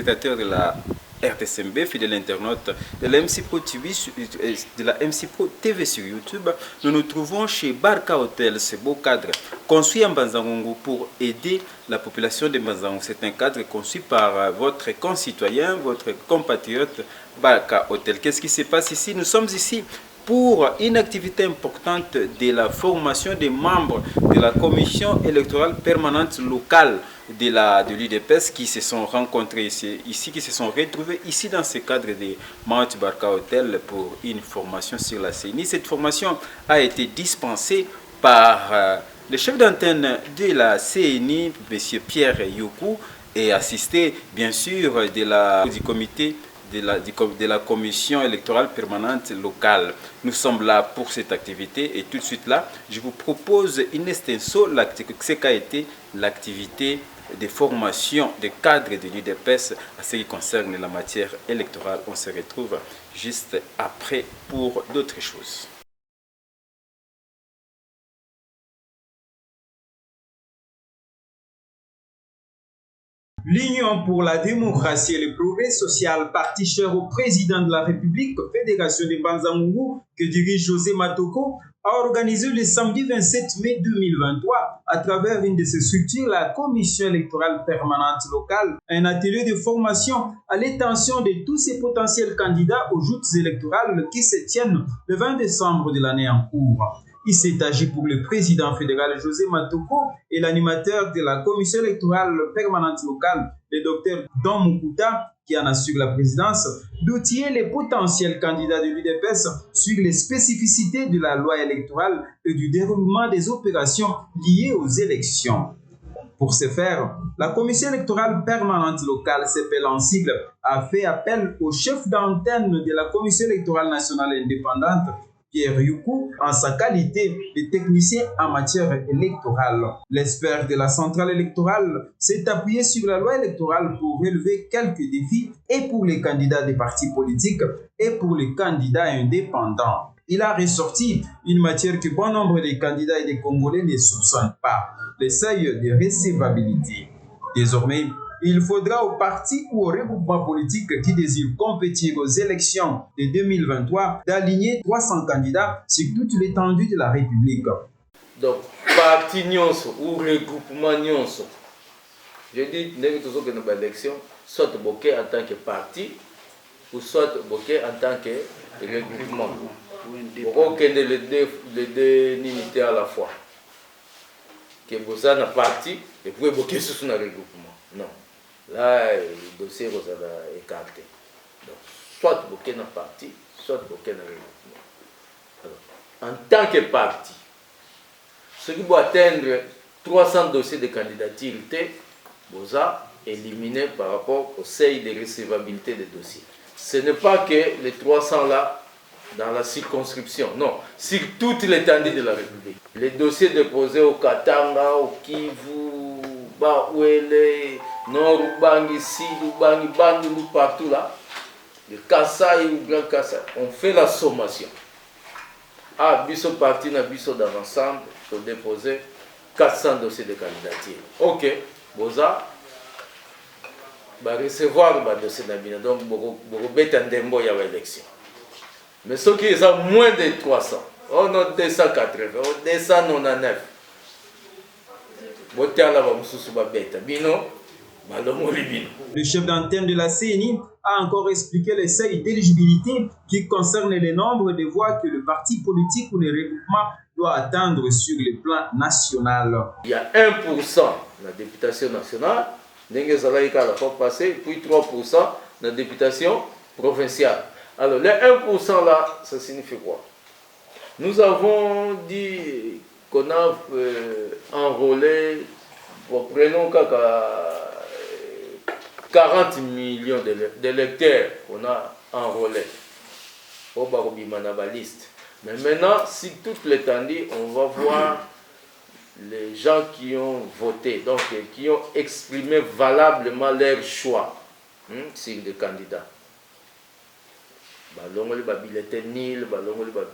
téléspectateurs de la RTCMB, fidèles internautes de la MC Pro TV, de la MC Pro TV sur YouTube. Nous nous trouvons chez Barka Hotel, ce beau cadre conçu en Mbanza-Ngungu pour aider la population de Mbanza-Ngungu. C'est un cadre conçu par votre concitoyen, votre compatriote Barka Hotel. Qu'est-ce qui se passe ici? Nous sommes ici pour une activité importante de la formation des membres de la commission électorale permanente locale de l'UDPS qui se sont rencontrés ici, qui se sont retrouvés ici dans ce cadre de Mount Barka Hotel pour une formation sur la CENI. Cette formation a été dispensée par le chef d'antenne de la CENI, M. Pierre Youkou, et assisté bien sûr du comité de la commission électorale permanente locale. Nous sommes là pour cette activité et tout de suite là, je vous propose une extenso, ce qu'a été l'activité de formation des cadres de l'UDPS à ce qui concerne la matière électorale. On se retrouve juste après pour d'autres choses. L'Union pour la démocratie et le progrès social, parti cher au président de la République, Fédération de Mbanza-Ngungu, que dirige José Matoko, a organisé le samedi 27 mai 2023, à travers une de ses structures, la Commission électorale permanente locale, un atelier de formation à l'intention de tous ces potentiels candidats aux joutes électorales qui se tiennent le 20 décembre de l'année en cours. Il s'est agi pour le président fédéral José Matoko et l'animateur de la commission électorale permanente locale, le docteur Don Mukuta, qui en assure la présidence, d'outiller les potentiels candidats de l'UDPS sur les spécificités de la loi électorale et du déroulement des opérations liées aux élections. Pour ce faire, la commission électorale permanente locale, CEPEL en sigle, a fait appel au chef d'antenne de la commission électorale nationale indépendante, Pierre Youkou, en sa qualité de technicien en matière électorale. L'expert de la centrale électorale s'est appuyé sur la loi électorale pour relever quelques défis et pour les candidats des partis politiques et pour les candidats indépendants. Il a ressorti une matière que bon nombre de candidats et des Congolais ne soupçonnent pas, le seuil de recevabilité. Désormais, il faudra aux partis ou aux regroupements politiques qui désirent compétir aux élections de 2023 d'aligner 300 candidats sur toute l'étendue de la République. Donc, parti nyonso ou regroupement nyonso, je dis, nous avons une élection, soit bloqué en tant que parti, ou soit bloqué en tant que regroupement. Aucun les deux unités à la fois. Que vous avez un parti, et vous pouvez bloquer sur un regroupement. Non. Là, le dossier vous a écarté. Donc, soit bloqué dans le parti, soit bloqué dans le regroupement. En tant que parti, ce qui doit atteindre 300 dossiers de candidature, vous a éliminé par rapport au seuil de recevabilité des dossiers. Ce n'est pas que les 300 là, dans la circonscription, non, sur toute l'étendue de la République. Les dossiers déposés au Katanga, au Kivu, Baouele, Nord Ubangi, Sud Ubangi, Bandundu, partout là, le Kassai ou Grand Kassai, on fait la sommation. Ah, Bisso parti na Bisso dans l'ensemble, il faut déposer 400 dossiers de candidature. Ok, Boza, va recevoir le dossier d'Abina, donc vous bête un démon, il y a l'élection. Mais ceux qui ont moins de 300, on a 280, 299. Le chef d'antenne de la CENI a encore expliqué les seuils d'éligibilité qui concernent le nombre de voix que le parti politique ou le regroupement doit atteindre sur le plan national. Il y a 1% dans la députation nationale, puis 3% dans la députation provinciale. Alors, les 1% là, ça signifie quoi? Nous avons dit qu'on a enrôlé, prenons 40 millions d'électeurs qu'on a enrôlés au liste. Mais maintenant, si toute l'étendue, on va voir les gens qui ont voté, donc qui ont exprimé valablement leur choix sur les candidats.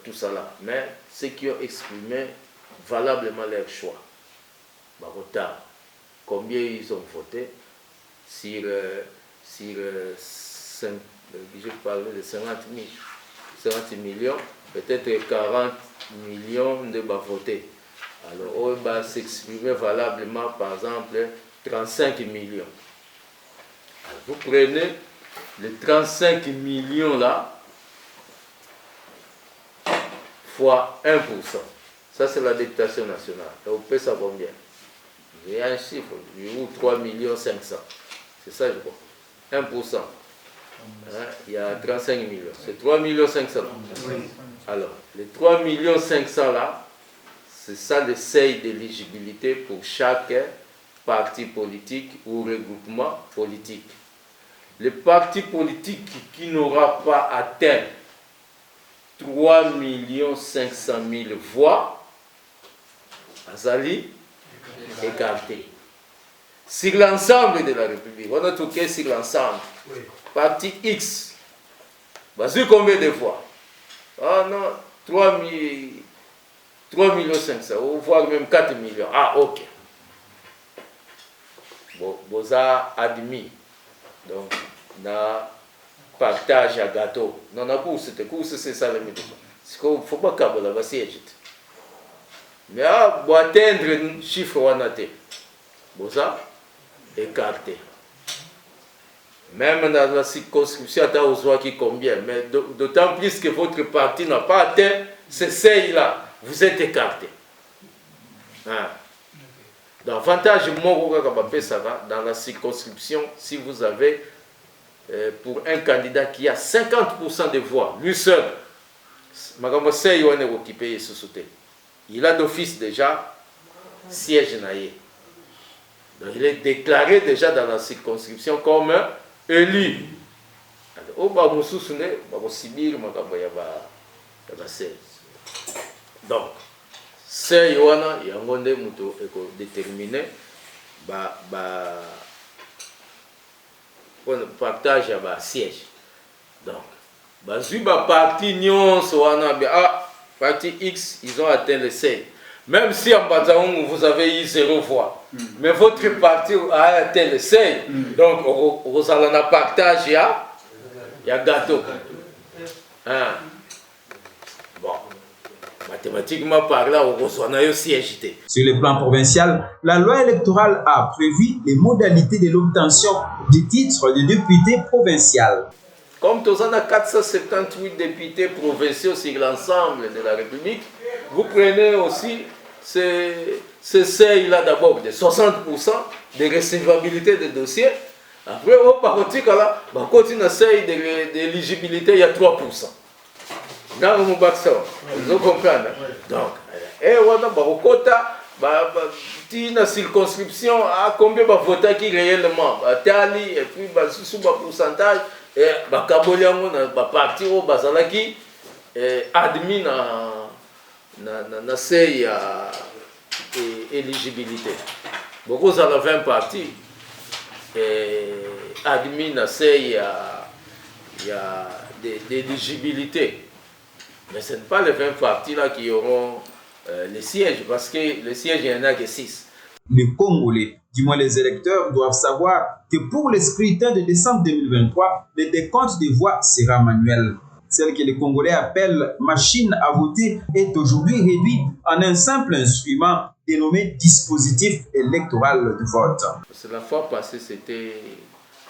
Tout ça là. Mais ceux qui ont exprimé valablement leur choix, combien ils ont voté sur sur je parle de 50 millions, peut-être 40 millions de voter. Alors, on va s'exprimer valablement, par exemple, 35 millions. Alors, vous prenez les 35 millions là, fois 1%. Ça, c'est la députation nationale. Et on paie ça combien? Il y a un chiffre, 3 500 000. C'est ça, je crois. 1%. Hein, il y a 35 millions. C'est 3 500 000. Oui. Alors, les 3 500 000 là, c'est ça le seuil d'éligibilité pour chaque parti politique ou regroupement politique. Le parti politique qui n'aura pas atteint 3 500 000 voix, Azali, écarté. Sur l'ensemble de la République, on a toqué sur l'ensemble. Oui. Parti X, vas-y combien de voix? Ah non, 3 500 000, voire même 4 millions. Ah, ok. Bon, vous avez admis. Donc, na partage à gâteau. Non, na course, c'est ça le métier. C'est qu'il ne faut pas que la siège. Mais pour atteindre un chiffre, on a été. Vous avez écarté. Même dans la circonscription, vous avez combien. Mais d'autant plus que votre parti n'a pas atteint ce seuil-là. Vous êtes écarté. Hein. L'avantage, dans la circonscription, si vous avez pour un candidat qui a 50% de voix, lui seul, il a d'office déjà siège naïe. Donc il est déclaré déjà dans la circonscription comme élu. Donc, c'est Yoana, il y a un monde déterminé, on partage à siège. Donc, parti parti X, ils ont atteint le seuil. Même si en Bazaoum vous avez eu 0 voix, mais votre parti a atteint le seuil, donc vous allez en partage, il y a gâteau. Hein? Bon. Mathématiquement parlant, on a aussi agité. Sur le plan provincial, la loi électorale a prévu les modalités de l'obtention du titre de député provincial. Comme nous avons 478 députés provinciaux sur l'ensemble de la République, vous prenez aussi ce seuil-là d'abord de 60% de recevabilité des dossiers. Après, on continue à seuil d'éligibilité, il y a 3%. Dans le Moubaxon, vous comprenez. Donc, et on a une circonscription à combien de voter qui réellement, Tali, et puis sous le pourcentage, et Kaboliamo, parti au Bazalaki, admis na seuil éligibilité. Beaucoup ça a 20 partis, admis na seuil d'éligibilité. Mais ce n'est pas les 20 partis-là qui auront les sièges, parce que les sièges, il n'y en a que 6. Les Congolais, du moins les électeurs, doivent savoir que pour le scrutin de décembre 2023, le décompte des voix sera manuel. Celle que les Congolais appellent machine à voter est aujourd'hui réduite en un simple instrument dénommé dispositif électoral de vote. La fois passée, c'était...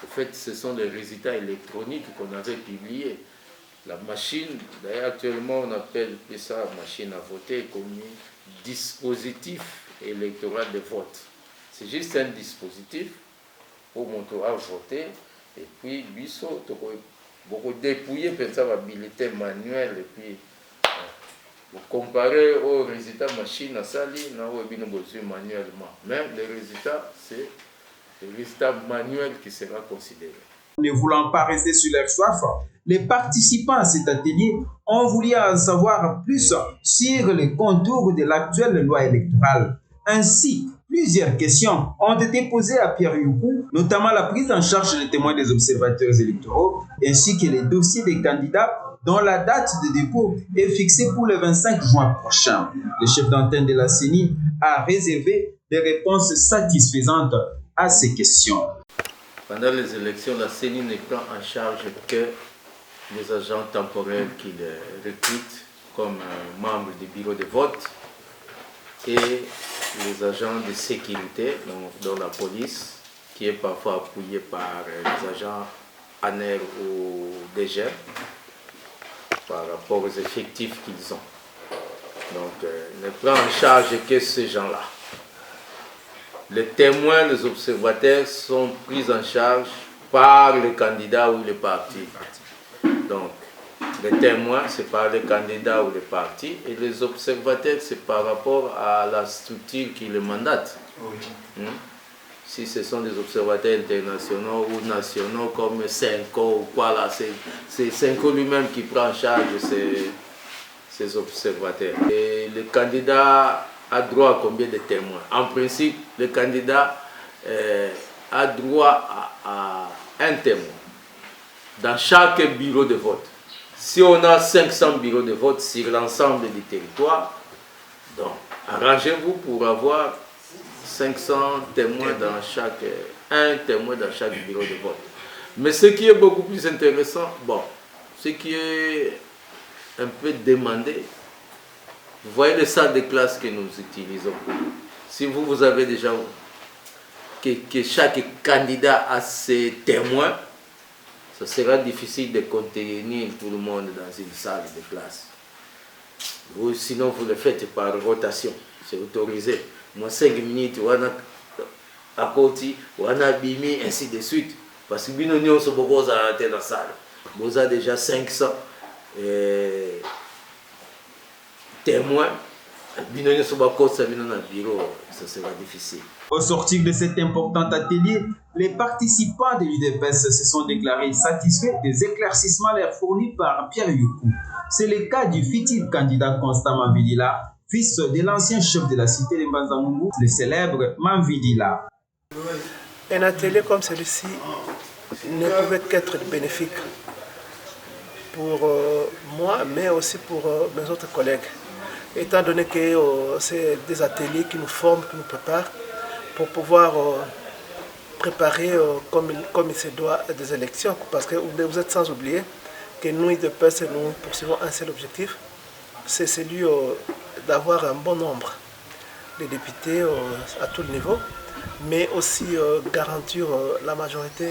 En fait, ce sont les résultats électroniques qu'on avait publiés. La machine, d'ailleurs actuellement on appelle ça machine à voter comme dispositif électoral de vote. C'est juste un dispositif pour monter à voter et puis biso beaucoup dépouiller peut-être la bulletin manuel et puis vous comparez aux résultats machine à sali, n'a pas besoin manuellement. Même les résultats, c'est le résultat manuel qui sera considéré. Ne voulant pas rester sur leur soif, les participants à cet atelier ont voulu en savoir plus sur les contours de l'actuelle loi électorale. Ainsi, plusieurs questions ont été posées à Pierre Youkou, notamment la prise en charge des témoins des observateurs électoraux, ainsi que les dossiers des candidats dont la date de dépôt est fixée pour le 25 juin prochain. Le chef d'antenne de la CENI a réservé des réponses satisfaisantes à ces questions. pendant les élections, la CENI ne prend en charge que les agents temporaires qu'il recrute comme membres du bureau de vote et les agents de sécurité, dont la police, qui est parfois appuyée par les agents ANER ou DG par rapport aux effectifs qu'ils ont. Donc, ne prend en charge que ces gens-là. Les témoins, les observateurs sont pris en charge par les candidats ou les partis. Donc, les témoins, c'est par les candidats ou les partis, et les observateurs, c'est par rapport à la structure qui les mandate. Oui. Si ce sont des observateurs internationaux ou nationaux comme Senko ou quoi là, c'est Senko lui-même qui prend en charge ces observateurs. Et le candidat a droit à combien de témoins? En principe, le candidat a droit à un témoin dans chaque bureau de vote. Si on a 500 bureaux de vote sur l'ensemble du territoire, donc arrangez-vous pour avoir 500 témoins dans un témoin dans chaque bureau de vote. Mais ce qui est beaucoup plus intéressant, bon, ce qui est un peu demandé, vous voyez les salles de classe que nous utilisons. Si vous avez déjà que chaque candidat a ses témoins, ça sera difficile de contenir tout le monde dans une salle de classe. Sinon, vous le faites par rotation, c'est autorisé. Moi, 5 minutes, on a à côté, on a bimi, ainsi de suite. Parce que nous sommes beaucoup dans la salle. Vous avez déjà 500 témoins. Nous sommes beaucoup dans le bureau, ça sera difficile. Au sortir de cet important atelier, les participants de l'UDPS se sont déclarés satisfaits des éclaircissements leur fournis par Pierre Youkou. C'est le cas du futur candidat Constant Manvidila, fils de l'ancien chef de la cité de Mbanza-Mungu, le célèbre Manvidila. Un atelier comme celui-ci ne pouvait qu'être bénéfique pour moi, mais aussi pour mes autres collègues. Étant donné que c'est des ateliers qui nous forment, qui nous préparent pour pouvoir préparer comme il se doit des élections. Parce que vous êtes sans oublier que nous, UDPS, nous poursuivons un seul objectif, c'est celui d'avoir un bon nombre de députés à tout le niveau, mais aussi garantir la majorité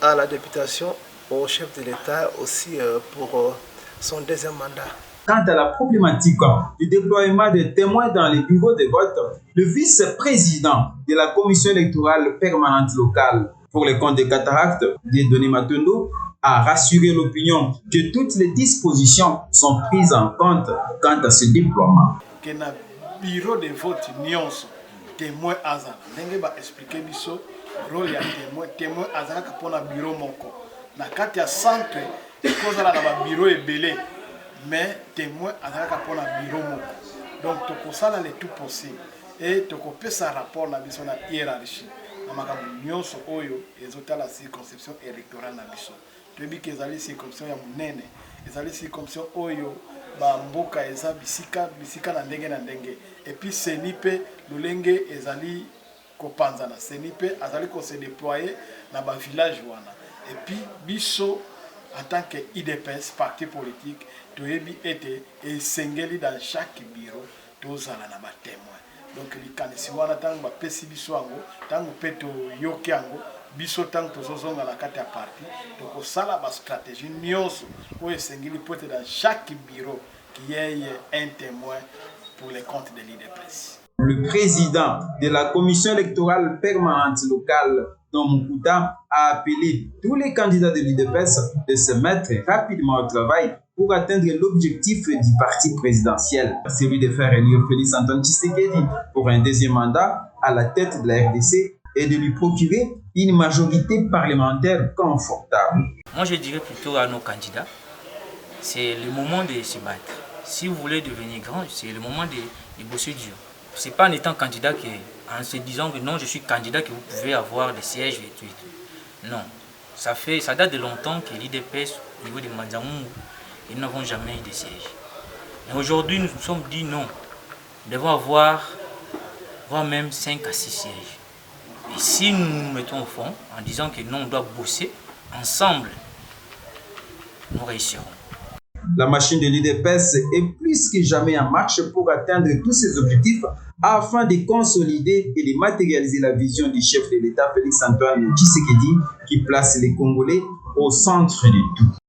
à la députation, au chef de l'État aussi pour son deuxième mandat. Quant à la problématique du déploiement des témoins dans les bureaux de vote, le vice-président de la commission électorale permanente locale pour les comptes des cataractes, Dieudonné Matondo, a rassuré l'opinion que toutes les dispositions sont prises en compte quant à ce déploiement. Que na bureau de vote nyonso témoin azala ndenge ba expliquer biso rôle ya témoin azala ka pona bureau moko na kati ya centre ekozala na ba bureau ebele mais témoin azala ka pona bureau moko donc tokosala le tout possible et tokopesa rapport na biso na hiérarchie na makambo nyonso oyo ezotala circonscription électorale na biso toyebi ke ezali circonscription ya monene ezali circonscription oyo bamboka eza bisika na ndenge et puis seni pe lolenge ezali kopanzana seni pe azali ko se déployer na ba village wana et puis biso en tant que IDPS parti politique toyebi ete esengeli dans chaque bureau tozala na ba témoin donc likanisi wana tango bapesi biso yango tango pe toyoki yango biso tango tozozonga na kati ya parti tokosala ba stratégie nyonso oyo esengeli po ete dans chaque bureau qu'il y ait un témoin pour les comptes de l'IDPS. Le président de la commission électorale permanente locale, Don Mukuta, a appelé tous les candidats de l'IDPS de se mettre rapidement au travail pour atteindre l'objectif du parti présidentiel, celui de faire élire Félix Antoine Tshisekedi pour un deuxième mandat à la tête de la RDC et de lui procurer une majorité parlementaire confortable. Moi, je dirais plutôt à nos candidats, c'est le moment de se battre. Si vous voulez devenir grand, c'est le moment de bosser dur. Ce n'est pas en étant candidat en se disant que non, je suis candidat que vous pouvez avoir des sièges et tout. Non, ça date de longtemps que l'IDPS, au niveau de Mbanza-Mungu, ils n'avons jamais eu de sièges. Et aujourd'hui, nous nous sommes dit non, nous devons avoir même 5 à 6 sièges. Et si nous nous mettons au fond en disant que non, on doit bosser ensemble, nous réussirons. La machine de l'UDPS est plus que jamais en marche pour atteindre tous ses objectifs afin de consolider et de matérialiser la vision du chef de l'État Félix Antoine Tshisekedi qui place les Congolais au centre de tout.